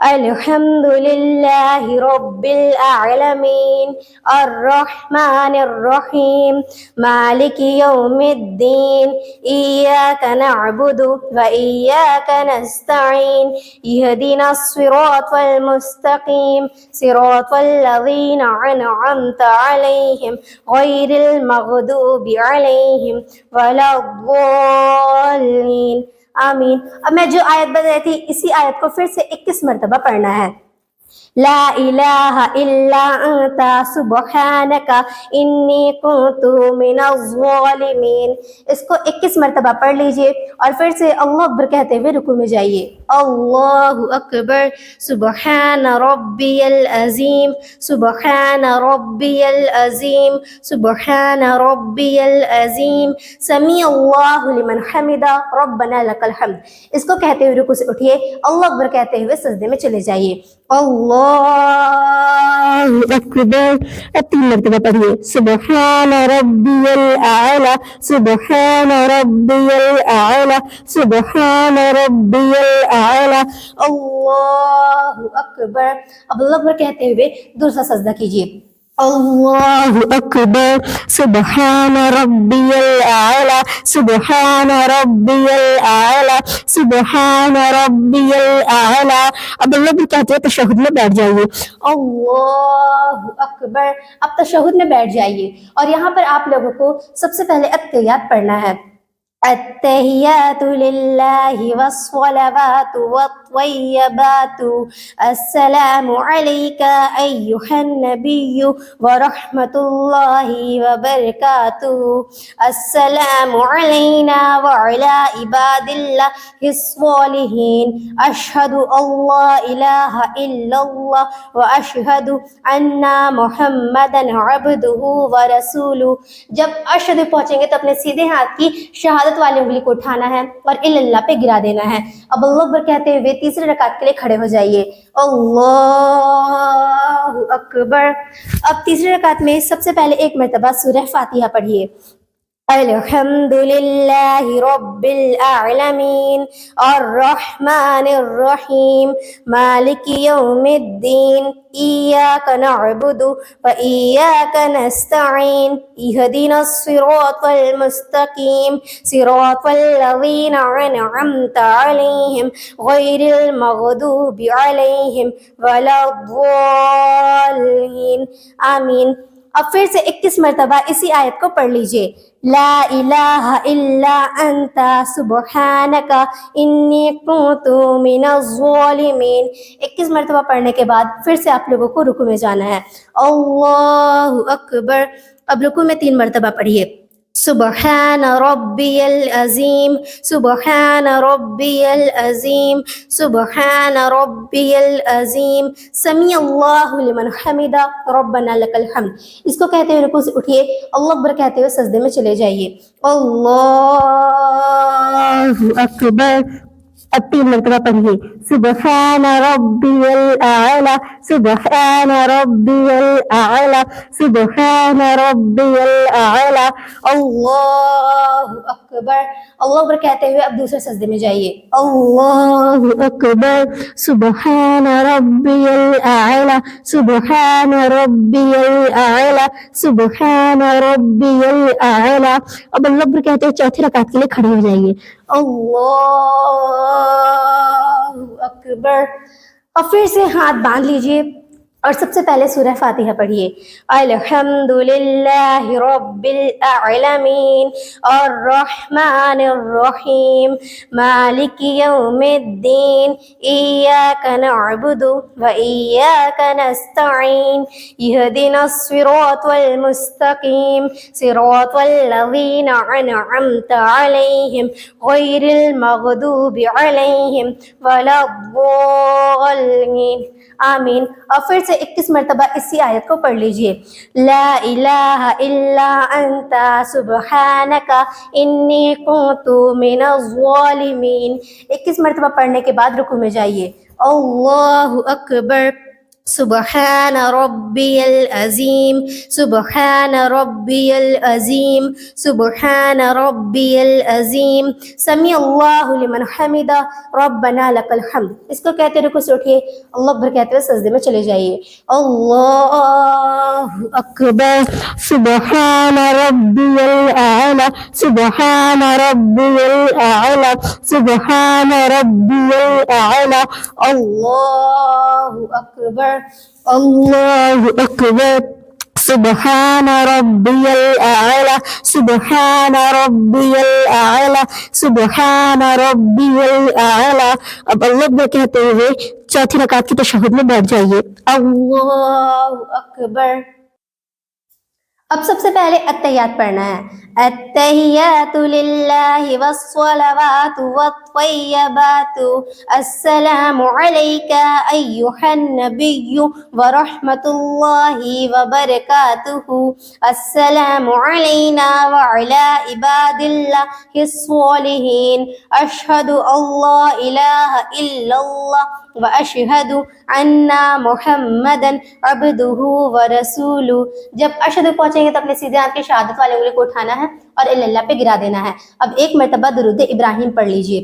الحمد لله رب العالمين الرحمن الرحيم مالك يوم الدين إياك نعبد وإياك نستعين اهدنا الصراط المستقيم صراط الذين أنعمت عليهم غير المغضوب عليهم ولا الضالين آمین. اب میں جو آیت بتا رہی تھی اسی آیت کو پھر سے 21 مرتبہ پڑھنا ہے. لا الہ الا انت سبحانک انی کنت من الظالمین. اس کو 21 مرتبہ پڑھ لیجئے اور پھر سے اللہ اکبر کہتے ہوئے رکوع میں جائیے. اللہ اکبر سبحان ربی العظیم سبحان ربی العظیم سبحان ربی العظیم سمیع اللہ لمن حمدہ ربنا لک الحمد. اس کو کہتے ہوئے رکوع سے اٹھیے, اللہ اکبر کہتے ہوئے سجدے میں چلے جائیے. اللہ اکبر. اب 3 مرتبہ پڑھیے سبحان ربی الاعلی سبحان ربی الاعلی سبحان ربی الاعلی. اللہ اکبر. اب اللہ اکبر کہتے ہوئے دوسرا سجدہ کیجیے. اللہ اکبر سبحان ربی الاعلی سبحان ربی الاعلی سبحان ربی الاعلی. اب اللہ بھی کہتے ہیں تشہد میں بیٹھ جائیے. اللہ اکبر. اب تشہد میں بیٹھ جائیے اور یہاں پر آپ لوگوں کو سب سے پہلے التحیات پڑھنا ہے. التحیات للہ والصلوات والطیبات السلام علیک ایہا النبی ورحمۃ اللہ وبرکاتہ السلام علینا وعلی عباد اللہ الصالحین اشہد ان لا الہ الا اللہ واشہد ان محمدا عبدہ ورسولہ. جب اشہد پہنچیں گے تو اپنے سیدھے ہاتھ کی شہادت والی انگلی کو اٹھانا ہے اور اللہ پہ گرا دینا ہے. اب اللہ اکبر کہتے ہوئے تیسری رکعت کے لیے کھڑے ہو جائیے. اللہ اکبر. اب تیسری رکعت میں سب سے پہلے 1 مرتبہ سورہ فاتحہ پڑھیے. الحمد للہ رب العالمین الرحمن الرحیم مالک یوم الدین ایاک نعبد وایاک نستعین اہدنا الصراط المستقیم صراط الذین انعمت علیہم غیر المغضوب علیہم ولا الضالین. آمین. اب پھر سے 21 مرتبہ اسی آیت کو پڑھ لیجئے. لا الہ الا انت سبحانک انی کنت من الظالمین. 21 مرتبہ پڑھنے کے بعد پھر سے آپ لوگوں کو رکوع میں جانا ہے. اللہ اکبر. اب رکوع میں 3 مرتبہ پڑھیے سبحان ربی العظیم سبحان ربی العظیم سبحان ربی العظیم سمیع اللہ لمن حمدہ ربنا لک الحمد. اس کو کہتے ہوئے رکوع سے اٹھیے, اللہ اکبر کہتے ہوئے سجدے میں چلے جائیے. اللہ اکبر. اب 3 مرتبہ پڑھیے سبحان ربی الاعلی سبحان ربی الاعلی سبحان ربی الاعلی. اللہ اکبر. اللہ اکبر کہتے ہوئے اب دوسرے سجدے میں جائیے. اللہ اکبر سبحان ربی الاعلی سبحان ربی الاعلی سبحان ربی الاعلی. اب اللہ اکبر کہتے ہوئے چوتھی رکعت کے لیے کھڑے ہو جائیے. اللہ اکبر. اور پھر سے ہاتھ باندھ لیجئے اور سب سے پہلے سورہ فاتحہ پڑھیے. الحمد للہ رب العالمین الرحمن الرحیم مالک یوم الدین ایاک نعبد وایاک نستعین اہدنا الصراط المستقیم صراط الذین انعمت علیہم غیر المغضوب علیہم ولا الضالین. آمین. اور پھر سے 21 مرتبہ اسی آیت کو پڑھ لیجئے. لا الہ الا انت سبحانک انی کنت من الظالمین. 21 مرتبہ پڑھنے کے بعد رکوع میں جائیے. اللہ اکبر. سبحان ربي العظيم سبحان ربي العظيم سبحان ربي العظيم سمع اللہ لمن حمدہ ربنا لک الحمد. اس کو کہتے رکو سے اٹھیے, اللہ اکبر کہتے ہوئے سجدے میں چلے جائیے. اللہ اکبر سبحان ربی الاعلی سبحان ربی الاعلی سبحان ربی الاعلی. اللہ اکبر اللہ اکبر سبحان ربی الاعلی سبحان ربی الاعلی سبحان ربی الاعلی. اب اللہ اکبر کہتے ہوئے چوتھی رکعت کی تشہد میں بیٹھ جائیے. اللہ اکبر. اب سب سے پہلے التحیات پڑھنا ہے. التحیات للہ والصلوات والطیبات السلام علیک ایہا النبی ورحمۃ اللہ وبرکاتہ السلام علینا وعلی عباد اللہ الصالحین اشہد ان لا الہ الا اللہ واشہد ان محمدا عبدہ ورسولہ. جب اشہد پہنچیں گے تو اپنے سیدھے ہاتھ کے شہادت والے انگلی کو اٹھانا ہے اور اللہ پہ گرا دینا ہے. اب ایک مرتبہ درود ابراہیم پڑھ لیجئے.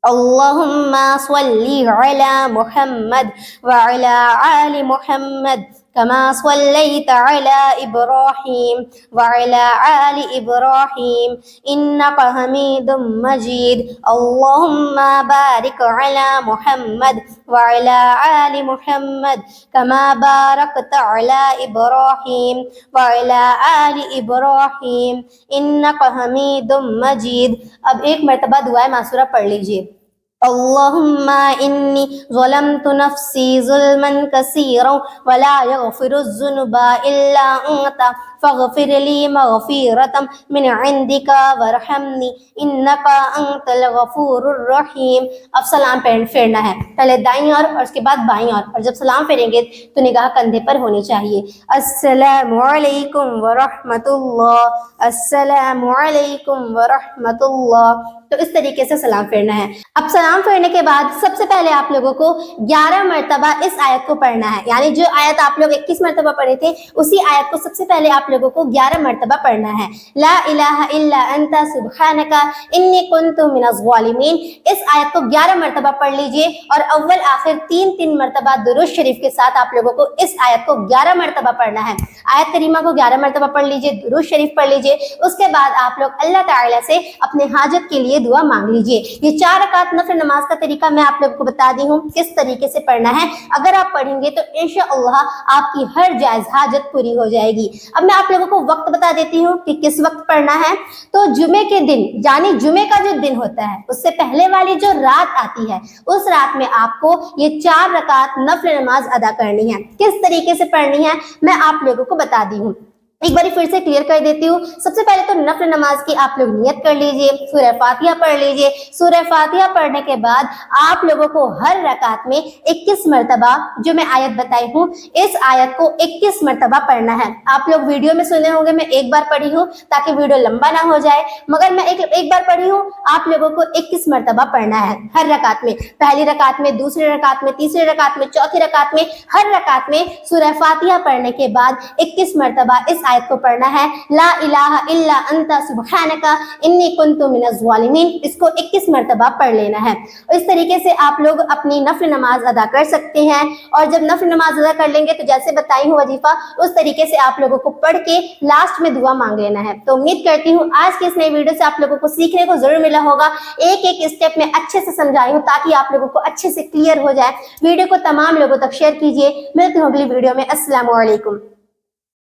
اللہم صلی علی محمد وعلی آل محمد كما صليت على إبراهيم وعلى آل إبراهيم إنك حميد مجيد. اللهم بارك على محمد وعلى آل محمد كما باركت على إبراهيم وعلى آل إبراهيم إنك حميد مجيد. اب ایک مرتبہ دعائے معصورہ پڑھ لیجئے. اللہم انی ظلمت نفسی ظلما کثیرا ولا یغفر الذنوب الا انت فاغفر لی مغفرۃ من عندک وارحمنی انک انت الغفور الرحیم. اب سلام پھیرنا ہے, پہلے دائیں اور اس کے بعد بائیں اور جب سلام پھیریں گے تو نگاہ کندھے پر ہونی چاہیے. السلام علیکم ورحمۃ اللہ السلام علیکم ورحمۃ اللہ. تو اس طریقے سے سلام پھیرنا ہے. اب سلام پھیرنے کے بعد سب سے پہلے آپ لوگوں کو 11 مرتبہ اس آیت کو پڑھنا ہے. یعنی جو آیت آپ لوگ 21 مرتبہ پڑھے تھے اسی آیت کو سب سے پہلے آپ لوگوں کو 11 مرتبہ پڑھنا ہے. لا الہ الا انت سبحانک انی کنت من الظالمین. اس آیت کو 11 مرتبہ پڑھ لیجئے اور اول آخر 3 مرتبہ درود شریف کے ساتھ آپ لوگوں کو اس آیت کو 11 مرتبہ پڑھنا ہے. آیت کریمہ کو 11 مرتبہ پڑھ لیجئے, درود شریف پڑھ لیجئے. اس کے بعد آپ لوگ اللہ تعالیٰ سے اپنے حاجت کے لیے دعا مانگ لیجئے. یہ 4 رکعت نفل نماز کا طریقہ میں آپ لوگوں کو بتا دی ہوں کس طریقے سے پڑھنا ہے. اگر آپ پڑھیں گے تو انشاءاللہ آپ کی ہر جائز حاجت پوری ہو جائے گی. اب میں آپ لوگوں کو وقت بتا دیتی ہوں کہ کس وقت پڑھنا ہے. تو جمعے کے دن یعنی جمعے کا جو دن ہوتا ہے اس سے پہلے والی جو رات آتی ہے اس رات میں آپ کو یہ 4 رکعت نفل نماز ادا کرنی ہے. کس طریقے سے پڑھنی ہے میں آپ لوگوں کو بتا دی ہوں. ایک بار پھر سے کلیئر کر دیتی ہوں. سب سے پہلے تو نفل نماز کی آپ لوگ نیت کر لیجئے, سورہ فاتحہ پڑھ لیجئے. سورہ فاتحہ پڑھنے کے بعد آپ لوگوں کو ہر رکعت میں 21 مرتبہ جو میں آیت بتائی ہوں اس آیت کو 21 مرتبہ پڑھنا ہے. آپ لوگ ویڈیو میں سنے ہوں گے میں ایک بار پڑھی ہوں تاکہ ویڈیو لمبا نہ ہو جائے, مگر میں ایک بار پڑھی ہوں. آپ لوگوں کو 21 مرتبہ پڑھنا ہے ہر رکعت میں. پہلی رکعت میں, دوسری رکعت میں, تیسری رکعت میں, چوتھی رکعت میں, ہر رکعت میں سورہ فاتحہ پڑھنے کے بعد 21 مرتبہ اس آیت کو پڑھنا ہے. لا الہ الا انت سبحانک انی کنت من الظالمین. اس کو 21 مرتبہ پڑھ لینا ہے. اس طریقے سے آپ لوگ اپنی نفل نماز ادا کر سکتے ہیں. اور جب نفل نماز ادا کر لیں گے تو جیسے بتائی ہوں وظیفہ اس طریقے سے آپ لوگوں کو پڑھ کے لاسٹ میں دعا مانگ لینا ہے. تو امید کرتی ہوں آج کی اس نئی ویڈیو سے آپ لوگوں کو سیکھنے کو ضرور ملا ہوگا. ایک اسٹیپ میں اچھے سے سمجھائی ہوں تاکہ آپ لوگوں کو اچھے سے کلیئر ہو جائے. ویڈیو کو تمام لوگوں تک شیئر کیجیے. ملتے ہیں اگلی ویڈیو میں. السلام علیکم.